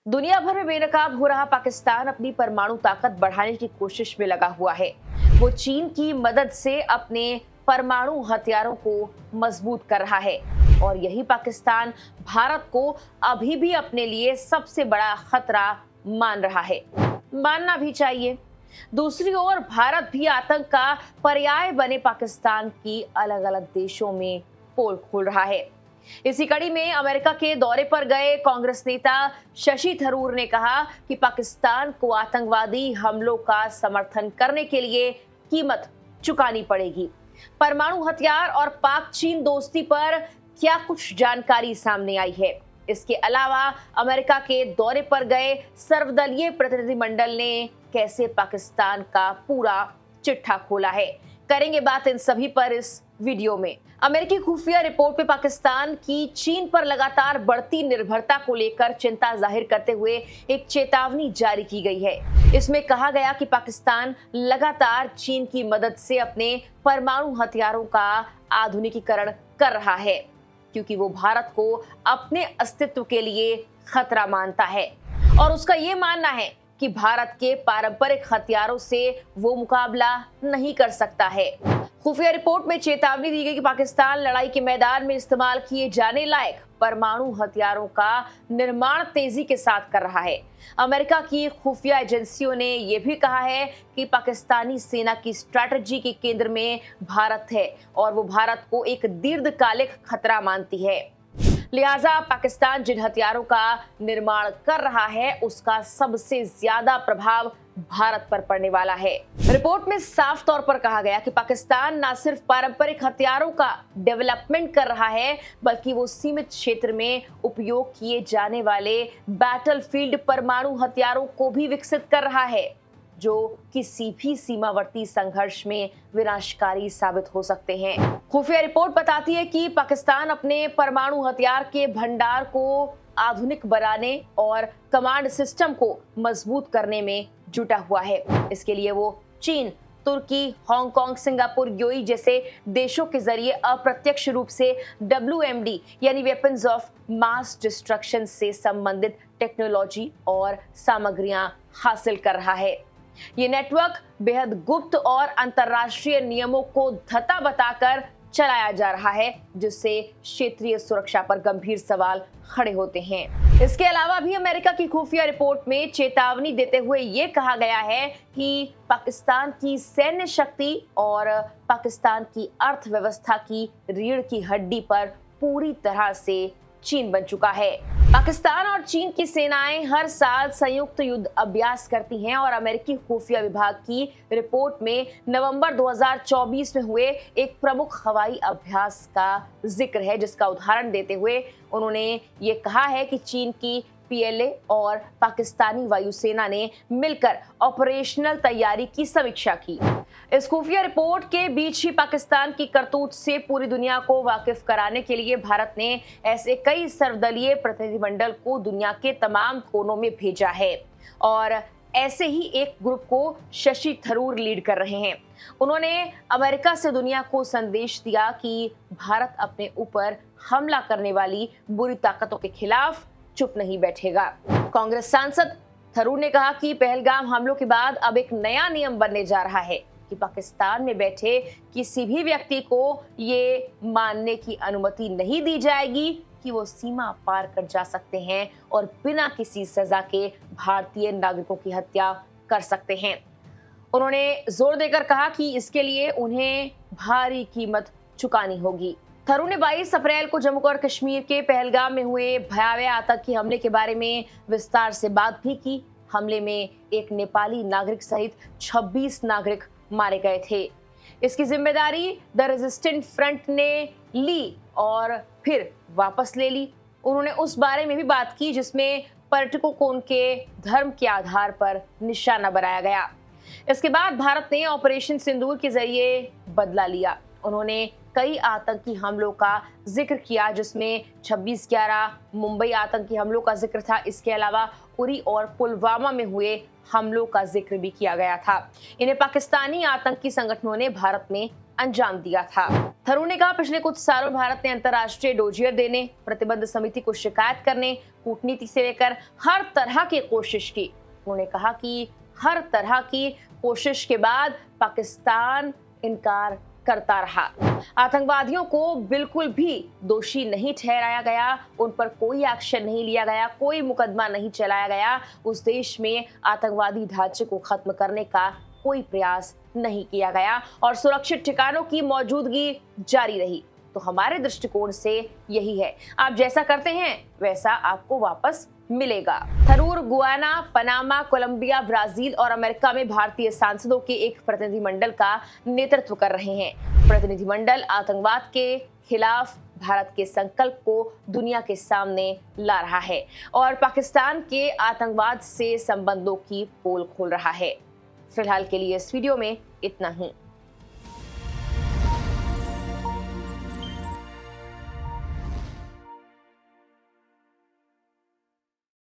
दुनिया भर में बेनकाब हो रहा पाकिस्तान अपनी परमाणु ताकत बढ़ाने की कोशिश में लगा हुआ है। वो चीन की मदद से अपने परमाणु हथियारों को मजबूत कर रहा है और यही पाकिस्तान भारत को अभी भी अपने लिए सबसे बड़ा खतरा मान रहा है। मानना भी चाहिए। दूसरी ओर भारत भी आतंक का पर्याय बने पाकिस्तान की अलग अलग देशों में पोल खोल रहा है। इसी कड़ी में अमेरिका के दौरे पर गए कांग्रेस नेता शशि थरूर ने कहा कि पाकिस्तान को आतंकवादी हमलों का समर्थन करने के लिए कीमत चुकानी पड़ेगी। परमाणु हथियार और पाक चीन दोस्ती पर क्या कुछ जानकारी सामने आई है। इसके अलावा अमेरिका के दौरे पर गए सर्वदलीय प्रतिनिधिमंडल ने कैसे पाकिस्तान का पूरा चिट्ठा खोला है। करेंगे बात इन सभी पर इस वीडियो में। अमेरिकी खुफिया रिपोर्ट में पाकिस्तान की चीन पर लगातार बढ़ती निर्भरता को लेकर चिंता जाहिर करते हुए एक चेतावनी जारी की गई है। इसमें कहा गया कि पाकिस्तान लगातार चीन की मदद से अपने परमाणु हथियारों का आधुनिकीकरण कर रहा है, क्योंकि वो भारत को अपने अस्तित्व के लिए खतरा मानता है और उसका ये मानना है कि भारत के पारंपरिक हथियारों से वो मुकाबला नहीं कर सकता है। खुफिया रिपोर्ट में चेतावनी दी गई कि पाकिस्तान लड़ाई के मैदान में इस्तेमाल किए जाने लायक परमाणु हथियारों का निर्माण तेजी के साथ कर रहा है। अमेरिका की खुफिया एजेंसियों ने यह भी कहा है कि पाकिस्तानी सेना की स्ट्रैटेजी के केंद्र में भारत है और वो भारत को एक दीर्घकालिक खतरा मानती है। लिहाजा पाकिस्तान जिन हथियारों का निर्माण कर रहा है उसका सबसे ज्यादा प्रभाव भारत पर पड़ने वाला है। रिपोर्ट में साफ तौर पर कहा गया कि पाकिस्तान न सिर्फ पारंपरिक हथियारों का डेवलपमेंट कर रहा है, बल्कि वो सीमित क्षेत्र में उपयोग किए जाने वाले बैटलफील्ड परमाणु हथियारों को भी विकसित कर रहा है, जो किसी भी सीमावर्ती संघर्ष में विनाशकारी साबित हो सकते हैं। खुफिया रिपोर्ट बताती है कि पाकिस्तान अपने परमाणु हथियार के भंडार को आधुनिक बनाने और कमांड सिस्टम को मजबूत करने में जुटा हुआ है। इसके लिए वो चीन, तुर्की, हांगकांग, सिंगापुर, यूएई जैसे देशों के जरिए अप्रत्यक्ष रूप से WMD यानी वेपन्स ऑफ मास डिस्ट्रक्शन से संबंधित टेक्नोलॉजी और सामग्रियां हासिल कर रहा है। ये नेटवर्क बेहद गुप्त और अंतर्राष्ट्रीय नियमों को धता बताकर चलाया जा रहा है, जिससे क्षेत्रीय सुरक्षा पर गंभीर सवाल खड़े होते हैं। इसके अलावा भी अमेरिका की खुफिया रिपोर्ट में चेतावनी देते हुए ये कहा गया है कि पाकिस्तान की सैन्य शक्ति और पाकिस्तान की अर्थव्यवस्था की रीढ़ की हड्डी पर पूरी तरह से चीन बन चुका है। पाकिस्तान और चीन की सेनाएं हर साल संयुक्त युद्ध अभ्यास करती हैं और अमेरिकी खुफिया विभाग की रिपोर्ट में नवंबर 2024 में हुए एक प्रमुख हवाई अभ्यास का जिक्र है, जिसका उदाहरण देते हुए उन्होंने ये कहा है कि चीन की PLA और पाकिस्तानी वायुसेना ने मिलकर ऑपरेशनल तैयारी की समीक्षा की। इस खुफिया रिपोर्ट के बीच ही पाकिस्तान की करतूत से पूरी दुनिया को वाकिफ कराने के लिए भारत ने ऐसे कई सर्वदलीय प्रतिनिधिमंडल को दुनिया के तमाम कोनों में भेजा है और ऐसे ही एक ग्रुप को शशि थरूर लीड कर रहे हैं। उन्होंने अमेरिका से दुनिया को संदेश दिया कि भारत अपने ऊपर हमला करने वाली बुरी ताकतों के खिलाफ चुप नहीं बैठेगा। कांग्रेस सांसद थरूर ने कहा कि पहलगाम हमलों के बाद अब एक नया नियम बनने जा रहा है कि पाकिस्तान में बैठे किसी भी व्यक्ति को ये मानने की अनुमति नहीं दी जाएगी कि वो सीमा पार कर जा सकते हैं और बिना किसी सजा के भारतीय नागरिकों की हत्या कर सकते हैं। उन्होंने जोर देकर कहा कि इसके लिए उन्हें भारी कीमत चुकानी होगी। थरूर ने 22 अप्रैल को जम्मू और कश्मीर के पहलगाम में हुए भयावह आतंकी हमले के बारे में विस्तार से बात भी की। हमले में एक नेपाली नागरिक सहित 26 नागरिक मारे गए थे। इसकी जिम्मेदारी द रेजिस्टेंट फ्रंट ने ली और फिर वापस ले ली। उन्होंने उस बारे में भी बात की जिसमें पर्यटकों को उनके धर्म के आधार पर निशाना बनाया गया। इसके बाद भारत ने ऑपरेशन सिंदूर के जरिए बदला लिया। उन्होंने कई आतंकी हमलों का जिक्र किया, जिसमें 26/11 मुंबई आतंकी हमलों का जिक्र था। इसके अलावा उरी और पुलवामा में हुए हमलों का जिक्र भी किया गया था। इन्हें पाकिस्तानी आतंकी संगठनों ने भारत में अंजाम दिया था। थरूर ने कहा, पिछले कुछ सालों भारत ने अंतर्राष्ट्रीय डोजियर देने, प्रतिबंध समिति को शिकायत करने, कूटनीति से लेकर हर तरह की कोशिश की। उन्होंने कहा कि हर तरह की कोशिश के बाद पाकिस्तान इनकार करता रहा। आतंकवादियों को बिल्कुल भी दोषी नहीं ठहराया गया, उन पर कोई एक्शन नहीं लिया गया, कोई मुकदमा नहीं चलाया गया। उस देश में आतंकवादी ढांचे को खत्म करने का कोई प्रयास नहीं किया गया और सुरक्षित ठिकानों की मौजूदगी जारी रही। तो हमारे दृष्टिकोण से यही है, आप जैसा करते हैं वैसा आपको वापस मिलेगा। Tharoor Guyana, Panama, Colombia, Brazil और अमेरिका में भारतीय सांसदों के एक प्रतिनिधिमंडल का नेतृत्व कर रहे हैं। प्रतिनिधिमंडल आतंकवाद के खिलाफ भारत के संकल्प को दुनिया के सामने ला रहा है और पाकिस्तान के आतंकवाद से संबंधों की पोल खोल रहा है। फिलहाल के लिए इस वीडियो में इतना ही।